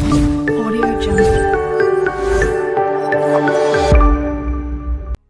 Audio Jungle.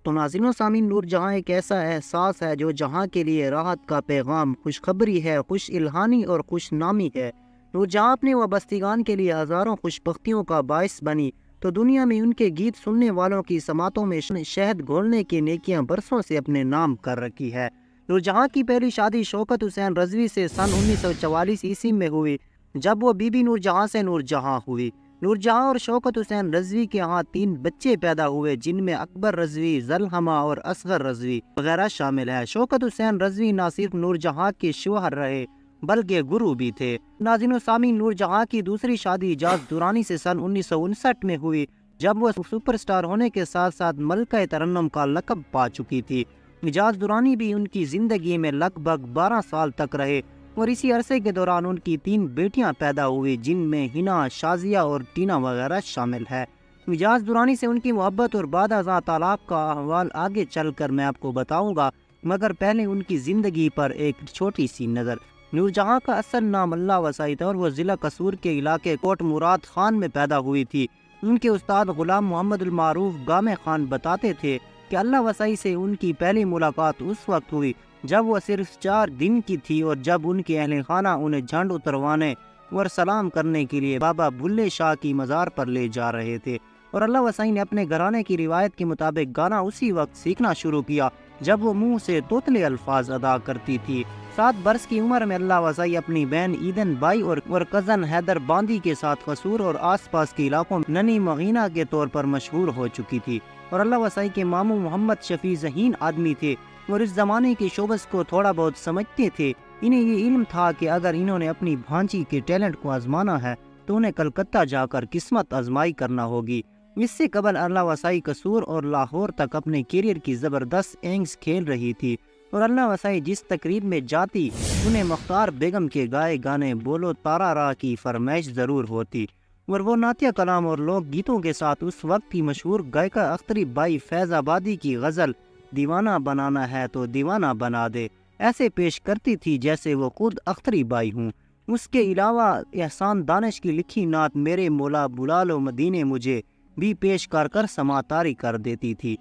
تو ناظرین و سامعین، نور جہاں ایک ایسا احساس ہے جو جہاں کے لیے راحت کا پیغام، خوشخبری ہے، خوش الہانی اور خوش نامی ہے۔ نور جہاں اپنے وابستگان کے لیے ہزاروں خوش بختیوں کا باعث بنی، تو دنیا میں ان کے گیت سننے والوں کی سماعتوں میں شہد گھولنے کی نیکیاں برسوں سے اپنے نام کر رکھی ہے۔ نور جہاں کی پہلی شادی شوکت حسین رضوی سے سن 1944 عیسوی میں ہوئی، جب وہ بی بی نور جہاں سے نور جہاں ہوئی۔ نور جہاں اور شوکت حسین رضوی کے ہاں 3 بچے پیدا ہوئے، جن میں اکبر رضوی، زلہمہ اور اصغر رضوی وغیرہ شامل ہے۔ شوکت حسین رضوی نہ صرف نور جہاں کے شوہر رہے بلکہ گرو بھی تھے۔ ناظرین و سامعین، نور جہاں کی دوسری شادی اعجاز درانی سے سن 1959 میں ہوئی، جب وہ سپر سٹار ہونے کے ساتھ ساتھ ملکہ ترنم کا لقب پا چکی تھی۔ اعجاز درانی بھی ان کی زندگی میں لگ بھگ 12 سال تک رہے اور اسی عرصے کے دوران ان کی 3 بیٹیاں پیدا ہوئی، جن میں ہنا، شازیہ اور ٹینا وغیرہ شامل ہے۔ اعجاز درانی سے ان کی محبت اور بعد ازاں طلاق کا احوال آگے چل کر میں آپ کو بتاؤں گا، مگر پہلے ان کی زندگی پر ایک چھوٹی سی نظر۔ نور جہاں کا اصل نام اللہ وسائی تھا اور وہ ضلع قصور کے علاقے کوٹ مراد خان میں پیدا ہوئی تھی۔ ان کے استاد غلام محمد المعروف گامے خان بتاتے تھے کہ اللہ وسائی سے ان کی پہلی ملاقات اس وقت ہوئی جب وہ صرف 4 دن کی تھی، اور جب ان کے اہل خانہ انہیں جھنڈ اتروانے اور سلام کرنے کے لیے بابا بلے شاہ کی مزار پر لے جا رہے تھے، اور اللہ وسائی نے اپنے گھرانے کی روایت کے مطابق گانا اسی وقت سیکھنا شروع کیا جب وہ منہ سے توتلے الفاظ ادا کرتی تھی۔ 7 برس کی عمر میں اللہ وسائی اپنی بہن ایدن بائی اور کزن حیدر باندی کے ساتھ قصور اور آس پاس کے علاقوں میں ننی مغینہ کے طور پر مشہور ہو چکی تھی، اور اللہ وسائی کے ماموں محمد شفیع ذہین آدمی تھے اور اس زمانے کے شوبز کو تھوڑا بہت سمجھتے تھے۔ انہیں یہ علم تھا کہ اگر انہوں نے اپنی بھانجی کے ٹیلنٹ کو آزمانا ہے تو انہیں کلکتہ جا کر قسمت آزمائی کرنا ہوگی۔ اس سے قبل اللہ وسائی قصور اور لاہور تک اپنے کیریئر کی زبردست اینگز کھیل رہی تھی، اور اللہ وسائی جس تقریب میں جاتی انہیں مختار بیگم کے گائے گانے بولو تارا را کی فرمائش ضرور ہوتی، اور وہ نعتیہ کلام اور لوک گیتوں کے ساتھ اس وقت کی مشہور گائکہ اختری بائی فیض آبادی کی غزل دیوانہ بنانا ہے تو دیوانہ بنا دے ایسے پیش کرتی تھی جیسے وہ خود اختری بائی ہوں۔ اس کے علاوہ احسان دانش کی لکھی نعت میرے مولا بلا لو مدینے مجھے بھی پیش کر سماعتاری کر دیتی تھی۔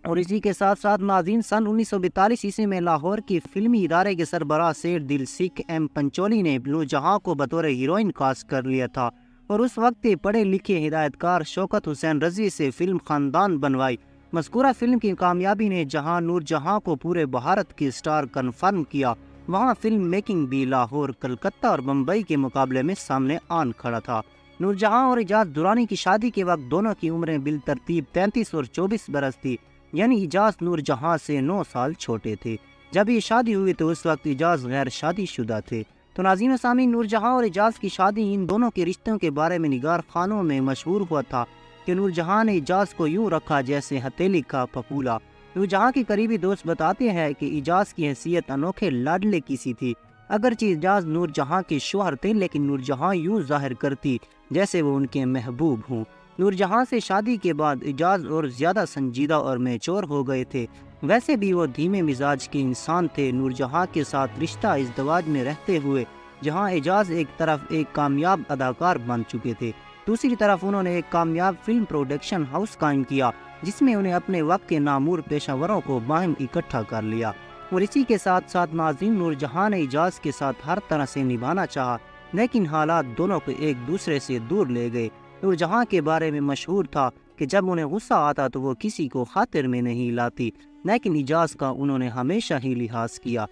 اور اسی کے ساتھ ساتھ ناظرین، سن 1942 عیسوی میں لاہور کی فلمی ادارے کے سربراہ سیٹھ دل سکھ ایم پنچولی نے نور جہاں کو بطور ہیروئن کاسٹ کر لیا تھا، اور اس وقت کے پڑھے لکھے ہدایت کار شوکت حسین رضوی سے فلم خاندان بنوائی۔ مذکورہ فلم کی کامیابی نے جہاں نور جہاں کو پورے بھارت کی سٹار کنفرم کیا، وہاں فلم میکنگ بھی لاہور، کلکتہ اور بمبئی کے مقابلے میں سامنے آن کھڑا تھا۔ نور جہاں اور اعجاز درانی کی شادی کے وقت دونوں کی عمریں بالترتیب 33 اور 24 برس تھی، یعنی اعجاز نور جہاں سے 9 سال چھوٹے تھے۔ جب یہ شادی ہوئی تو اس وقت اعجاز غیر شادی شدہ تھے۔ تو ناظرین و سامعین، نور جہاں اور اعجاز کی شادی، ان دونوں کے رشتوں کے بارے میں نگار خانوں میں مشہور ہوا تھا کہ نور جہاں نے اعجاز کو یوں رکھا جیسے ہتھیلی کا پھپھولا۔ نور جہاں کی قریبی دوست بتاتے ہیں کہ اعجاز کی حیثیت انوکھے لاڈلے کی سی تھی۔ اگرچہ اعجاز نور جہاں کے شوہر تھے، لیکن نور جہاں یوں ظاہر کرتی جیسے وہ ان کے محبوب ہوں۔ نور جہاں سے شادی کے بعد اعجاز اور زیادہ سنجیدہ اور میچور ہو گئے تھے، ویسے بھی وہ دھیمے مزاج کے انسان تھے۔ نور جہاں کے ساتھ رشتہ ازدواج میں رہتے ہوئے جہاں اعجاز ایک طرف ایک کامیاب اداکار بن چکے تھے، دوسری طرف انہوں نے ایک کامیاب فلم پروڈکشن ہاؤس قائم کیا، جس میں انہیں اپنے وقت کے نامور پیشہ وروں کو باہم اکٹھا کر لیا۔ اور اسی کے ساتھ ساتھ ناظرین، نور جہاں نے اعجاز کے ساتھ ہر طرح سے نبھانا چاہا، لیکن حالات دونوں کو ایک دوسرے سے دور لے گئے۔ نور جہاں کے بارے میں مشہور تھا کہ جب انہیں غصہ آتا تو وہ کسی کو خاطر میں نہیں لاتی، لیکن اعجاز کا انہوں نے ہمیشہ ہی لحاظ کیا۔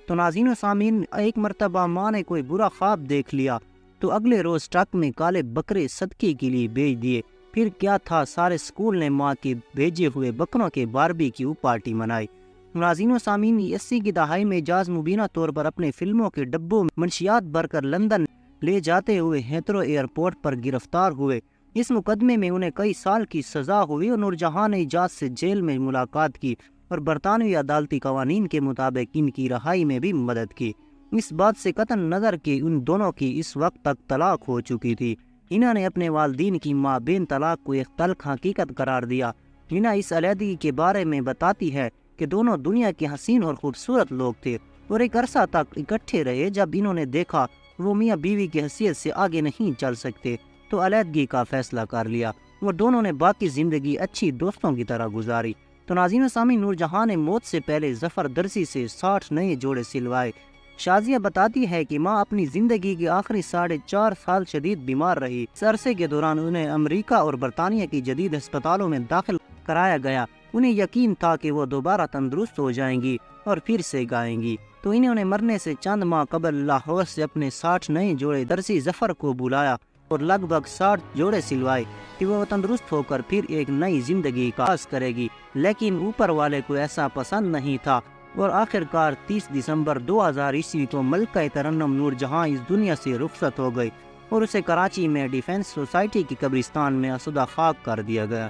تو ناظرین و سامعین، ایک مرتبہ ماں نے کوئی برا خواب دیکھ لیا تو اگلے روز ٹرک میں کالے بکرے صدقے کے لیے بھیج دیے۔ پھر کیا تھا، سارے سکول نے ماں کے بھیجے ہوئے بکروں کے باربیکیو پارٹی منائی۔ ناظرین و سامعین، 80 کی دہائی میں اعجاز مبینہ طور پر اپنے فلموں کے ڈبوں میں منشیات بھر کر لندن لے جاتے ہوئے ہیتھرو ایئرپورٹ پر گرفتار ہوئے۔ اس مقدمے میں انہیں کئی سال کی سزا ہوئی، اور نور جہاں نے اعجاز سے جیل میں ملاقات کی اور برطانوی عدالتی قوانین کے مطابق ان کی رہائی میں بھی مدد کی۔ اس بات سے قطع نظر کہ ان دونوں کی اس وقت تک طلاق ہو چکی تھی، انہوں نے اپنے والدین کی مابین طلاق کو ایک تلخ حقیقت قرار دیا۔ ہنا اس علیحدگی کے بارے میں بتاتی ہے کہ دونوں دنیا کے حسین اور خوبصورت لوگ تھے اور ایک عرصہ تک اکٹھے رہے۔ جب انہوں نے دیکھا وہ میاں بیوی کی حیثیت سے آگے نہیں چل سکتے تو علیحدگی کا فیصلہ کر لیا اور دونوں نے باقی زندگی اچھی دوستوں کی طرح گزاری۔ تو ناظرین و سامعین، نور جہاں نے موت سے پہلے ظفر درزی سے 60 نئے جوڑے سلوائے۔ شازیہ بتاتی ہے کہ ماں اپنی زندگی کے آخری 4.5 سال شدید بیمار رہی۔ اس عرصے کے دوران انہیں امریکہ اور برطانیہ کی جدید ہسپتالوں میں داخل کرایا گیا۔ انہیں یقین تھا کہ وہ دوبارہ تندرست ہو جائیں گی اور پھر سے گائیں گی۔ تو انہوں نے مرنے سے چند ماہ قبل لاہور سے اپنے 60 نئے جوڑے درزی ظفر کو بلایا اور لگ بھگ 60 جوڑے سلوائے کہ وہ تندرست ہو کر پھر ایک نئی زندگی کا آغاز کرے گی۔ لیکن اوپر والے کو ایسا پسند نہیں تھا اور آخر کار 30 دسمبر 2000 عیسوی کو ملکہ ترنم نور جہاں اس دنیا سے رخصت ہو گئی اور اسے کراچی میں ڈیفنس سوسائٹی کی قبرستان میں اسودہ خاک کر دیا گیا۔